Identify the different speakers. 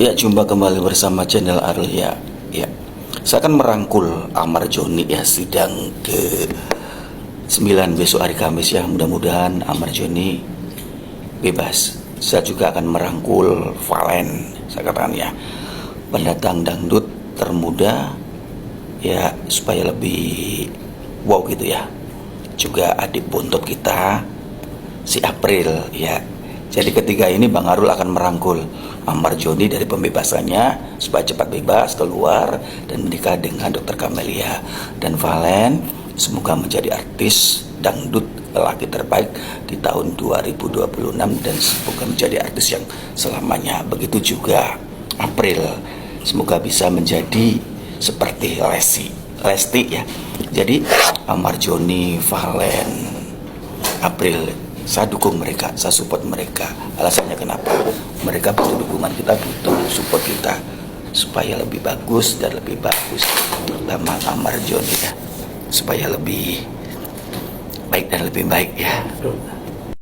Speaker 1: Ya, jumpa kembali bersama channel Arlia. Ya, saya akan merangkul Ahmad Joni ya, sidang ke 9 besok hari Kamis ya. Mudah-mudahan Ahmad Joni bebas. Saya juga akan merangkul Valen, saya katakan ya, pendatang dangdut termuda ya, supaya lebih wow gitu ya. Juga adik bontot kita si April ya. Jadi ketiga ini Bang Arul akan merangkul Ahmad Joni dari pembebasannya supaya cepat bebas keluar dan menikah dengan Dr. Camelia. Dan Valen semoga menjadi artis dangdut lelaki terbaik di tahun 2026 dan semoga menjadi artis yang selamanya. Begitu juga April, semoga bisa menjadi seperti Lesti ya. Jadi Ahmad Joni, Valen, April, saya dukung mereka, saya support mereka. Alasannya kenapa? Mereka butuh dukungan kita, butuh support kita supaya lebih bagus dan lebih bagus. Terutama Ahmad Joni ya, supaya lebih baik dan lebih baik ya.